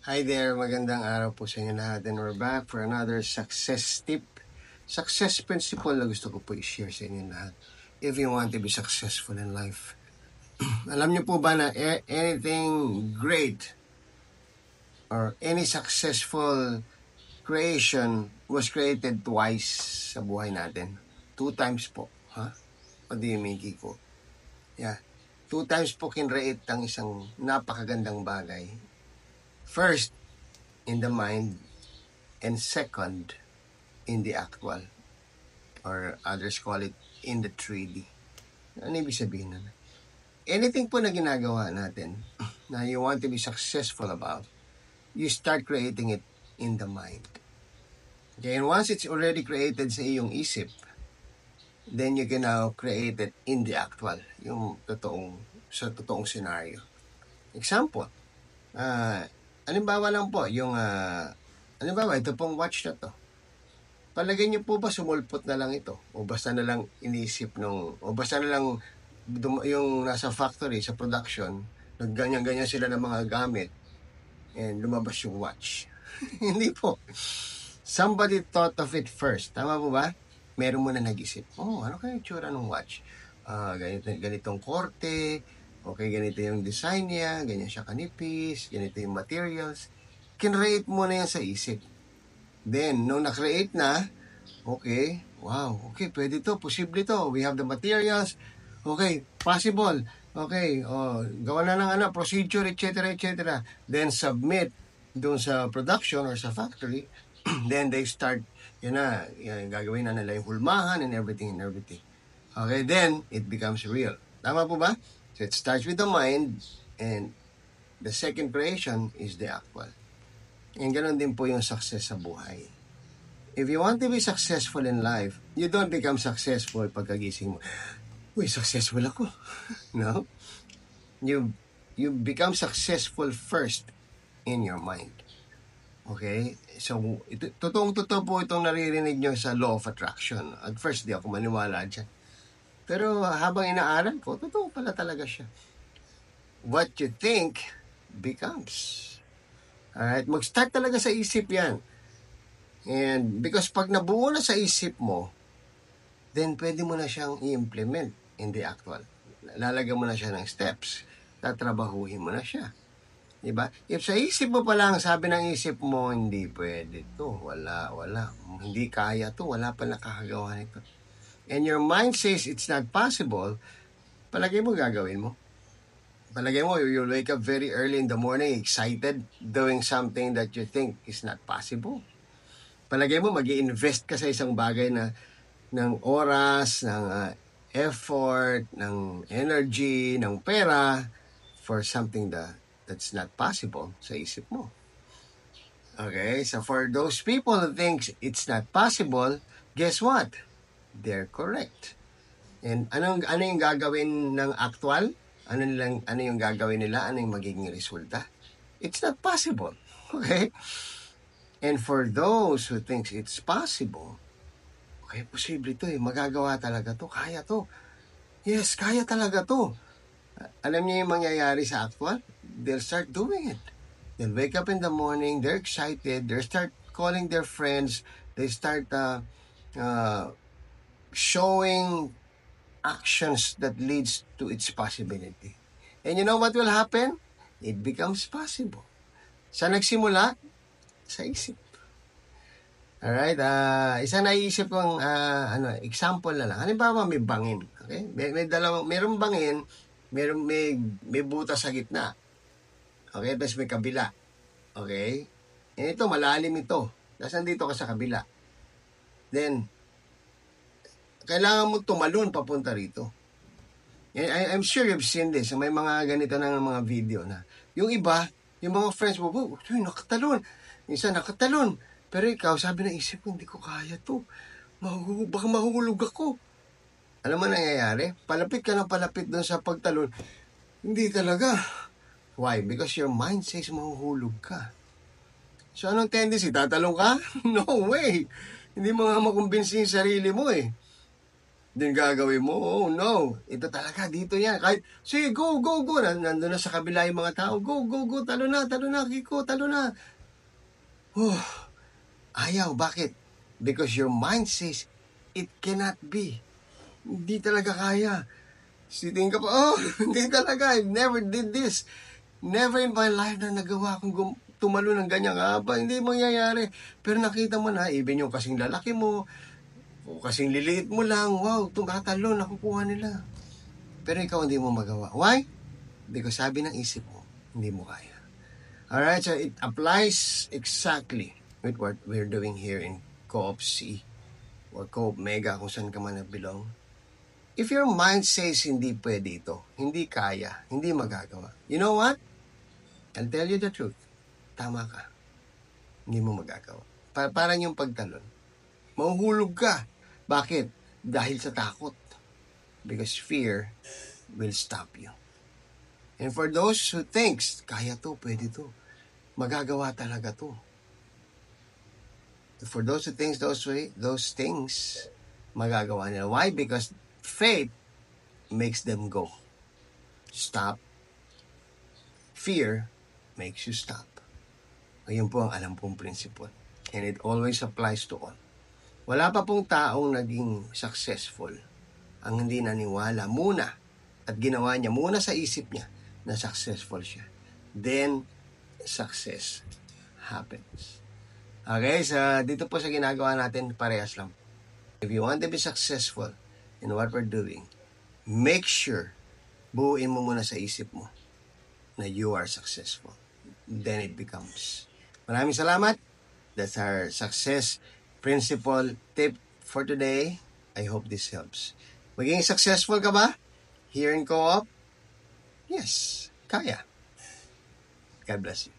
Hi there, magandang araw po sa inyo lahat, and we're back for another success tip. Success principle na gusto ko po i-share sa inyo lahat. If you want to be successful in life. Alam niyo po ba na anything great or any successful creation was created twice sa buhay natin? 2 times po. Ha? What do you mean, Kiko? Yeah. 2 times po kinreate ang isang napakagandang bagay. First, in the mind, and second, in the actual, or others call it in the 3D. Ano ibig sabihin nun? Anything po na ginagawa natin na you want to be successful about, you start creating it in the mind. Okay, and once it's already created sa iyong isip, then you can now create it in the actual, yung sa totoong scenario. Example, halimbawa lang po, halimbawa, ito pong watch na to. Palagay niyo po ba sumulpot na lang ito? O basta na lang inisip o basta na lang yung nasa factory, sa production, nagganyan-ganyan sila ng mga gamit, and lumabas yung watch. Hindi po. Somebody thought of it first. Tama po ba? Meron mo na nag-isip. Ano kaya yung tsura ng watch? Ganitong korte, okay, ganito yung design niya, ganyan siya kanipis, ganito yung materials. Kinreate mo na yan sa isip. Then, nung na-create na, okay, wow, okay, pwede to, posible to. We have the materials, okay, possible. Okay, gawa na ng procedure, etc., etc. Then, submit doon sa production or sa factory. Then, they start, gagawin na nila yung hulmahan and everything. Okay, then, it becomes real. Tama po ba? So, it starts with the mind, and the second creation is the actual. And ganoon din po yung success sa buhay. If you want to be successful in life, you don't become successful pagkagising mo. Uy, successful ako. No? You become successful first in your mind. Okay? So, totoong-totoo po itong naririnig nyo sa law of attraction. At first, di ako maniwala dyan. Pero habang inaaral ko, totoo pala talaga siya. What you think becomes. Alright? Mag-start talaga sa isip yan. And because pag nabuo na sa isip mo, then pwede mo na siyang i-implement in the actual. Lalagyan mo na siya ng steps. Tatrabahuhin mo na siya. Diba? If sa isip mo pa lang, sabi ng isip mo, hindi pwede to, wala, hindi kaya to, wala pa nakakagawa nito. And your mind says it's not possible, palagay mo gagawin mo. Palagay mo, you'll wake up very early in the morning, excited, doing something that you think is not possible. Palagay mo, mag-i-invest ka sa isang bagay na ng oras, ng effort, ng energy, ng pera for something that's not possible sa isip mo. Okay, so for those people who think it's not possible, guess what? They're correct. And ano yung gagawin ng actual? Ano yung gagawin nila? Ano yung magiging resulta? It's not possible. Okay? And for those who thinks it's possible, okay, posible to magagawa talaga to, kaya to. Yes, kaya talaga to. Alam niyo yung mangyayari sa actual? They'll start doing it. They'll wake up in the morning, they're excited, they start calling their friends, they start showing actions that leads to its possibility. And you know what will happen? It becomes possible. Saan nagsimula? Sa isip. Alright, isang naiisip kong example na lang. Halimbawa may bangin. Okay? Mayroong bangin, may butas sa gitna. Okay, tapos may kabila. Okay? And ito, malalim ito. Tapos nandito ka sa kabila. Then, kailangan mo tumalon papunta rito. I'm sure you've seen this. May mga ganito ng mga video na yung iba, yung mga friends mo, nakatalon. Minsan nakatalon. Pero ikaw, sabi na isip ko, hindi ko kaya to. Baka mahulog ako. Alam mo nangyayari? Palapit ka ng palapit doon sa pagtalon. Hindi talaga. Why? Because your mind says mahuhulog ka. So anong tendency? Tatalong ka? No way. Hindi mo nga makumbinsi yung sarili mo eh. din gagawin mo. Oh, no. Ito talaga, dito yan. Kahit, sige, go, go, go. Nandun na sa kabila yung mga tao. Go, go, go. Talo na, Kiko, talo na. Oh, ayaw. Bakit? Because your mind says, it cannot be. Hindi talaga kaya. Siting ka pa, oh, hindi talaga. I never did this. Never in my life na nagawa akong tumalo ng ganyang haba. Hindi mangyayari. Pero nakita mo na, even yung kasing lalaki mo, o kasing liliit mo lang, wow, tumatalo, nakukuha nila. Pero ikaw hindi mo magawa. Why? Because sabi ng isip mo, hindi mo kaya. Alright, so it applies exactly with what we're doing here in Co-op C or Co-op Mega, kung saan ka man belong. If your mind says hindi pwede ito, hindi kaya, hindi magagawa, you know what? I'll tell you the truth. Tama ka. Hindi mo magagawa. Parang yung pagtalon. Mahuhulog ka. Bakit? Dahil sa takot. Because fear will stop you. And for those who thinks, kaya to, pwede to, magagawa talaga to. For those who thinks those things, magagawa nila. Why? Because faith makes them go. Stop. Fear makes you stop. Ayun po ang alam pong principle. And it always applies to all. Wala pa pong taong naging successful ang hindi naniwala muna at ginawa niya muna sa isip niya na successful siya. Then, success happens. Okay, so dito po sa ginagawa natin, parehas lang. If you want to be successful in what we're doing, make sure buuin mo muna sa isip mo na you are successful. Then it becomes. Maraming salamat. That's our success principle tip for today. I hope this helps. Maging successful ka ba here in Co-op? Yes, kaya. God bless you.